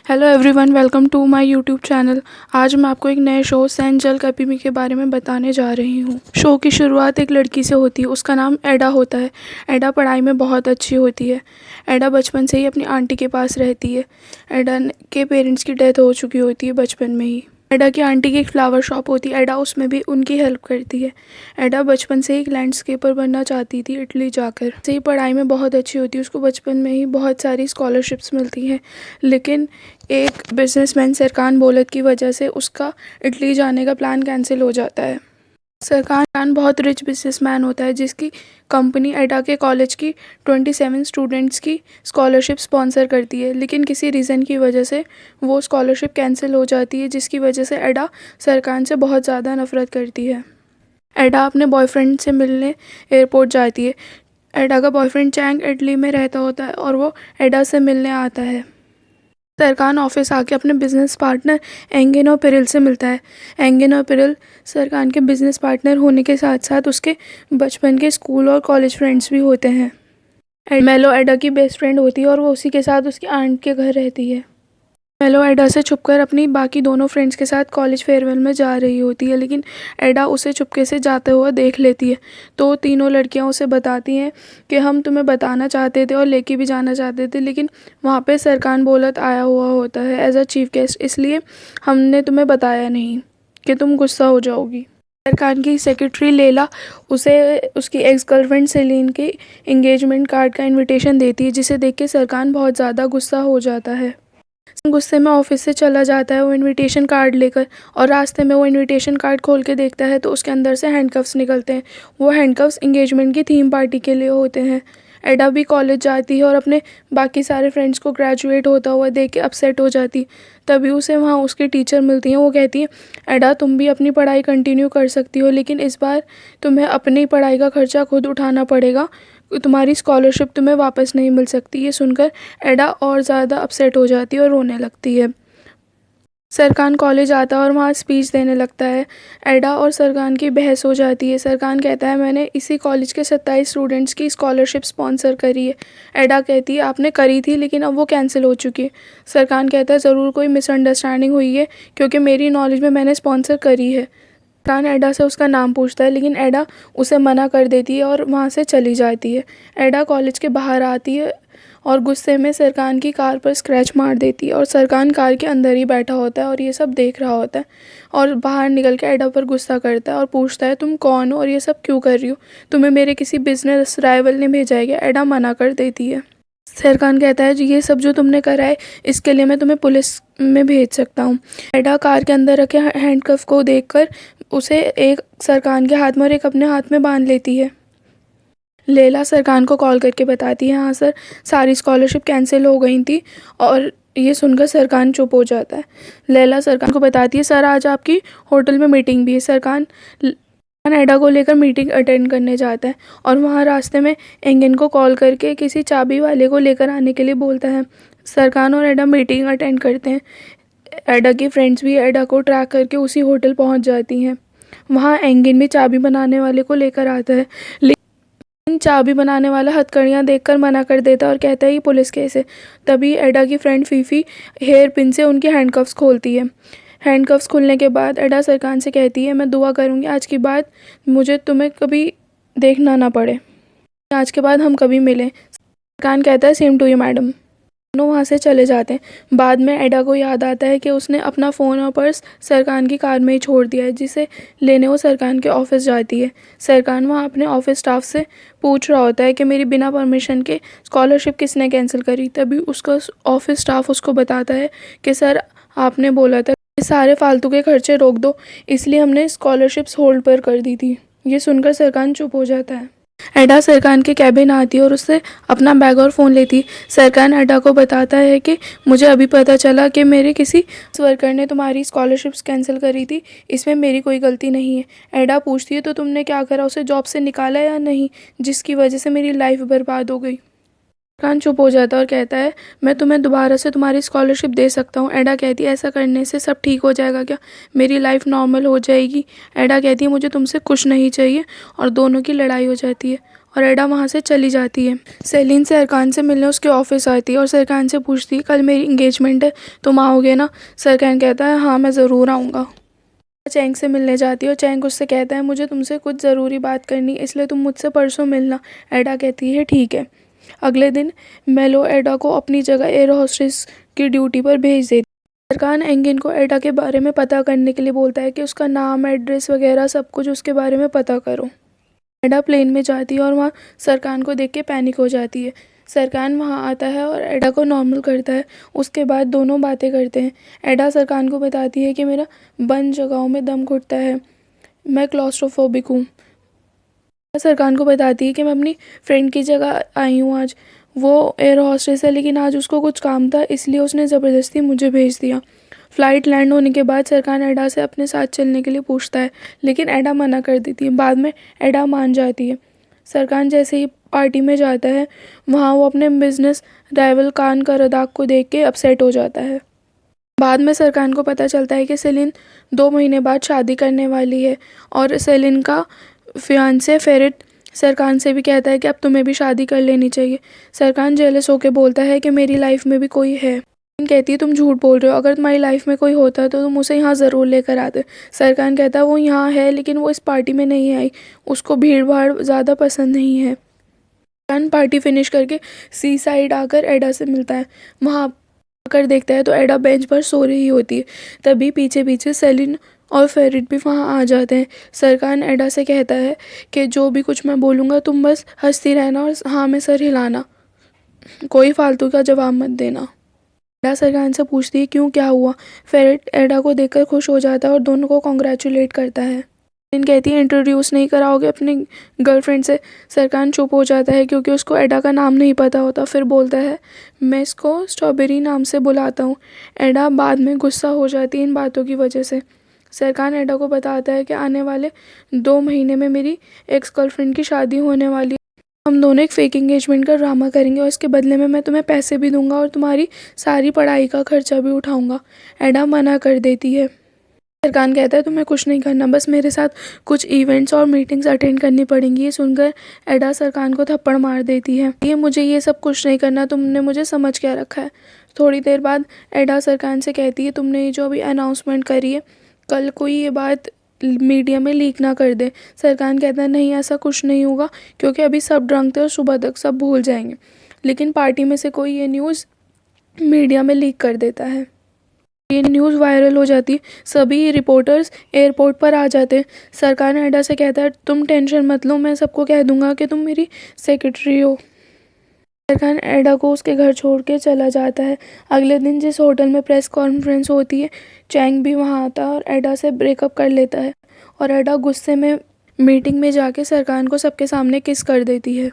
Hello everyone, welcome to my YouTube channel. आज मैं आपको एक नए शो सेंट जल कपीमी के बारे में बताने जा रही हूँ। शो की शुरुआत एक लड़की से होती है। उसका नाम एडा होता है। एडा पढ़ाई में बहुत अच्छी होती है। एडा बचपन से ही अपनी आंटी के पास रहती है। एडा के पेरेंट्स की डेथ हो चुकी होती है बचपन में ही। एडा की आंटी की एक फ्लावर शॉप होती है। एडा उसमें भी उनकी हेल्प करती है। एडा बचपन से ही एक लैंडस्केपर बनना चाहती थी इटली जाकर। से ही पढ़ाई में बहुत अच्छी होती है। उसको बचपन में ही बहुत सारी स्कॉलरशिप्स मिलती हैं, लेकिन एक बिजनेसमैन सरकान बोलत की वजह से उसका इटली जाने का प्लान कैंसिल हो जाता है। सरकान बहुत रिच बिजनेसमैन होता है, जिसकी कंपनी एडा के कॉलेज की 27 स्टूडेंट्स की स्कॉलरशिप स्पॉन्सर करती है, लेकिन किसी रीज़न की वजह से वो स्कॉलरशिप कैंसिल हो जाती है, जिसकी वजह से एडा सरकान से बहुत ज़्यादा नफरत करती है। एडा अपने बॉयफ्रेंड से मिलने एयरपोर्ट जाती है। एडा का बॉयफ्रेंड चैंग इटली में रहता होता है और वो एडा से मिलने आता है। सरकान ऑफिस आके अपने बिजनेस पार्टनर एंगेनो पिरिल से मिलता है। एंगेनो पिरिल सरकान के बिजनेस पार्टनर होने के साथ साथ उसके बचपन के स्कूल और कॉलेज फ्रेंड्स भी होते हैं। मेलो एडा की बेस्ट फ्रेंड होती है और वो उसी के साथ उसकी आंट के घर रहती है। मेलो एडा से छुपकर अपनी बाकी दोनों फ्रेंड्स के साथ कॉलेज फेयरवेल में जा रही होती है, लेकिन एडा उसे चुपके से जाते हुए देख लेती है। तो तीनों लड़कियां उसे बताती हैं कि हम तुम्हें बताना चाहते थे और लेके भी जाना चाहते थे, लेकिन वहाँ पे सरकान बोलत आया हुआ होता है एज अ चीफ गेस्ट, इसलिए हमने तुम्हें बताया नहीं कि तुम गुस्सा हो जाओगी। सरकान की सेक्रेटरी लेला उसे उसकी एक्स गर्लफ्रेंड सेलिन के एंगेजमेंट कार्ड का इन्विटेशन देती है, जिसे देख के सरकान बहुत ज़्यादा गुस्सा हो जाता है। गुस्से में ऑफिस से चला जाता है वो इनविटेशन कार्ड लेकर, और रास्ते में वो इनविटेशन कार्ड खोल के देखता है तो उसके अंदर से हैंडकफ्स निकलते हैं। वो हैंडकफ्स एंगेजमेंट की थीम पार्टी के लिए होते हैं। एडा भी कॉलेज जाती है और अपने बाकी सारे फ्रेंड्स को ग्रेजुएट होता हुआ देख के अपसेट हो जाती। तभी उसे वहाँ उसकी टीचर मिलती हैं। वो कहती है, एडा तुम भी अपनी पढ़ाई कंटिन्यू कर सकती हो, लेकिन इस बार तुम्हें अपनी पढ़ाई का खर्चा खुद उठाना पड़ेगा। तुम्हारी स्कॉलरशिप तुम्हें वापस नहीं मिल सकती। ये सुनकर एडा और ज़्यादा अपसेट हो जाती है और रोने लगती है। सरकान कॉलेज आता है और वहाँ स्पीच देने लगता है। एडा और सरकान की बहस हो जाती है। सरकान कहता है, मैंने इसी कॉलेज के 27 स्टूडेंट्स की स्कॉलरशिप स्पॉन्सर करी है। एडा कहती है, आपने करी थी लेकिन अब वो कैंसिल हो चुकी है। सरकान कहता है, ज़रूर कोई मिसअंडरस्टैंडिंग हुई है, क्योंकि मेरी नॉलेज में मैंने स्पॉन्सर करी है। सरकान एडा से उसका नाम पूछता है, लेकिन एडा उसे मना कर देती है और वहाँ से चली जाती है। एडा कॉलेज के बाहर आती है और गुस्से में सरकान की कार पर स्क्रैच मार देती है, और सरकान कार के अंदर ही बैठा होता है और ये सब देख रहा होता है, और बाहर निकल के एडा पर गुस्सा करता है और पूछता है, तुम कौन हो और ये सब क्यों कर रही हो? तुम्हें मेरे किसी बिजनेस राइवल ने भेजा है क्या? एडा मना कर देती है। सरकान कहता है, जी ये सब जो तुमने करा है इसके लिए मैं तुम्हें पुलिस में भेज सकता हूँ। एडा कार के अंदर रखे हैंडकफ को देखकर उसे एक सरकान के हाथ में और एक अपने हाथ में बांध लेती है। लेला सरकान को कॉल करके बताती है, हाँ सर, सारी स्कॉलरशिप कैंसिल हो गई थी। और ये सुनकर सरकान चुप हो जाता है। लेला सरकान को बताती है, सर आज आपकी होटल में मीटिंग भी है। सरकान एडा को लेकर मीटिंग अटेंड करने जाता है और वहाँ रास्ते में एंगन को कॉल करके किसी चाबी वाले को लेकर आने के लिए बोलता है। सरकान और एडा मीटिंग अटेंड करते हैं। एडा की फ्रेंड्स भी एडा को ट्रैक करके उसी होटल पहुँच जाती हैं। वहाँ एंगन भी चाबी बनाने वाले को लेकर आता है, चाबी बनाने वाला हथकड़ियाँ देखकर मना कर देता है और कहता है ये पुलिस केस है। तभी एडा की फ्रेंड फीफी हेयर पिन से उनकी हैंडकफ्स खोलती है। हैंडकफ्स खुलने के बाद एडा सरकान से कहती है, मैं दुआ करूँगी आज के बाद मुझे तुम्हें कभी देखना ना पड़े, आज के बाद हम कभी मिलें। सरकान कहता है, सेम टू यू मैडम। दोनों वहाँ से चले जाते हैं। बाद में एडा को याद आता है कि उसने अपना फ़ोन और पर्स सरकान की कार में ही छोड़ दिया है, जिसे लेने वो सरकान के ऑफिस जाती है। सरकान वहाँ अपने ऑफिस स्टाफ से पूछ रहा होता है कि मेरी बिना परमिशन के स्कॉलरशिप किसने कैंसिल करी। तभी उसका ऑफिस स्टाफ उसको बताता है कि सर आपने बोला था कि सारे फालतू के खर्चे रोक दो, इसलिए हमने स्कॉलरशिप्स होल्ड पर कर दी थी। ये सुनकर सरकान चुप हो जाता है। एडा सरकान के कैबिन आती है और उससे अपना बैग और फ़ोन लेती। सरकान एडा को बताता है कि मुझे अभी पता चला कि मेरे किसी वर्कर ने तुम्हारी स्कॉलरशिप्स कैंसिल करी थी, इसमें मेरी कोई गलती नहीं है। एडा पूछती है, तो तुमने क्या करा, उसे जॉब से निकाला या नहीं, जिसकी वजह से मेरी लाइफ बर्बाद हो गई। सरकान चुप हो जाता है और कहता है, मैं तुम्हें दोबारा से तुम्हारी स्कॉलरशिप दे सकता हूँ। एडा कहती है, ऐसा करने से सब ठीक हो जाएगा क्या? मेरी लाइफ नॉर्मल हो जाएगी? एडा कहती है, मुझे तुमसे कुछ नहीं चाहिए, और दोनों की लड़ाई हो जाती है और एडा वहाँ से चली जाती है। सेलिन सरकान से मिलने उसके ऑफिस आती है और सरकान से पूछती है कल मेरी इंगेजमेंट है, तुम आओगे ना? सरकान कहता है हाँ मैं ज़रूर आऊँगा। चैंग से मिलने जाती है और चैंग उससे कहता है मुझे तुमसे कुछ ज़रूरी बात करनी है, इसलिए तुम मुझसे परसों मिलना। एडा कहती है ठीक है। अगले दिन मेलो एडा को अपनी जगह एयर होस्टेस की ड्यूटी पर भेज देती है। सरकान एंगिन को एडा के बारे में पता करने के लिए बोलता है कि उसका नाम, एड्रेस वगैरह सब कुछ उसके बारे में पता करो। एडा प्लेन में जाती है और वहाँ सरकान को देख के पैनिक हो जाती है। सरकान वहाँ आता है और एडा को नॉर्मल करता है। उसके बाद दोनों बातें करते हैं। एडा सरकान को बताती है कि मेरा बंद जगहों में दम घुटता है, मैं क्लॉस्ट्रोफोबिक हूँ। सरकान को बताती है कि मैं अपनी फ्रेंड की जगह आई हूँ आज। वो एयर हॉस्टेस है लेकिन आज उसको कुछ काम था, इसलिए उसने ज़बरदस्ती मुझे भेज दिया। फ़्लाइट लैंड होने के बाद सरकान एडा से अपने साथ चलने के लिए पूछता है, लेकिन एडा मना कर देती है। बाद में एडा मान जाती है। सरकान जैसे ही पार्टी में जाता है, वहाँ वो अपने बिजनेस राइवल कान करदाक को देख के अपसेट हो जाता है। बाद में सरकान को पता चलता है कि सेलिन 2 महीने बाद शादी करने वाली है और सेलिन का फियांसे फेरिट सरकान से भी कहता है कि अब तुम्हें भी शादी कर लेनी चाहिए। सरकान जेलस होकर बोलता है कि मेरी लाइफ में भी कोई है। कहती है तुम झूठ बोल रहे हो, अगर तुम्हारी लाइफ में कोई होता तो तुम उसे यहाँ ज़रूर लेकर आते। सरकान कहता है वो यहाँ है लेकिन वो इस पार्टी में नहीं आई, उसको भीड़ भाड़ ज़्यादा पसंद नहीं है। सरकान पार्टी फिनिश करके सी साइड आकर एडा से मिलता है। वहाँ आकर देखता है तो एडा बेंच पर सो रही होती है। तभी पीछे पीछे सेलिन और फेरिट भी वहाँ आ जाते हैं। सरकान एडा से कहता है कि जो भी कुछ मैं बोलूँगा तुम बस हंसती रहना और हाँ में सर हिलाना, कोई फालतू का जवाब मत देना। एडा सरकान से पूछती है क्यों, क्या हुआ? फेरिट एडा को देखकर खुश हो जाता है और दोनों को कॉन्ग्रेचुलेट करता है। सेलिन कहती है इंट्रोड्यूस नहीं कराओगे अपनी गर्लफ्रेंड से? सरकान चुप हो जाता है क्योंकि उसको एडा का नाम नहीं पता होता। फिर बोलता है मैं इसको स्ट्रॉबेरी नाम से बुलाता हूँ। एडा बाद में गुस्सा हो जाती है इन बातों की वजह से। सरकान एडा को बताता है कि आने वाले 2 महीने में मेरी एक्स गर्लफ्रेंड की शादी होने वाली है। हम दोनों एक फेक एंगेजमेंट का ड्रामा करेंगे और इसके बदले में मैं तुम्हें पैसे भी दूंगा और तुम्हारी सारी पढ़ाई का खर्चा भी उठाऊंगा। एडा मना कर देती है। सरकान कहता है तुम्हें कुछ नहीं करना, बस मेरे साथ कुछ इवेंट्स और मीटिंग्स अटेंड करनी पड़ेंगी। ये सुनकर एडा सरकान को थप्पड़ मार देती है। ये मुझे ये सब कुछ नहीं करना, तुमने मुझे समझ क्या रखा है? थोड़ी देर बाद एडा सरकान से कहती है तुमने ये जो अभी अनाउंसमेंट करी है, कल कोई ये बात मीडिया में लीक ना कर दे। सरकान कहता है नहीं ऐसा कुछ नहीं होगा क्योंकि अभी सब ड्रंक थे और सुबह तक सब भूल जाएंगे, लेकिन पार्टी में से कोई ये न्यूज़ मीडिया में लीक कर देता है। ये न्यूज़ वायरल हो जाती है, सभी रिपोर्टर्स एयरपोर्ट पर आ जाते हैं। सरकान एडा से कहता है तुम टेंशन मत लो, मैं सबको कह दूंगा कि तुम मेरी सेक्रेटरी हो। सरकान एडा को उसके घर छोड़ के चला जाता है। अगले दिन जिस होटल में प्रेस कॉन्फ्रेंस होती है, चैंग भी वहाँ आता है और एडा से ब्रेकअप कर लेता है और एडा गुस्से में मीटिंग में जाके सरकान को सबके सामने किस कर देती है।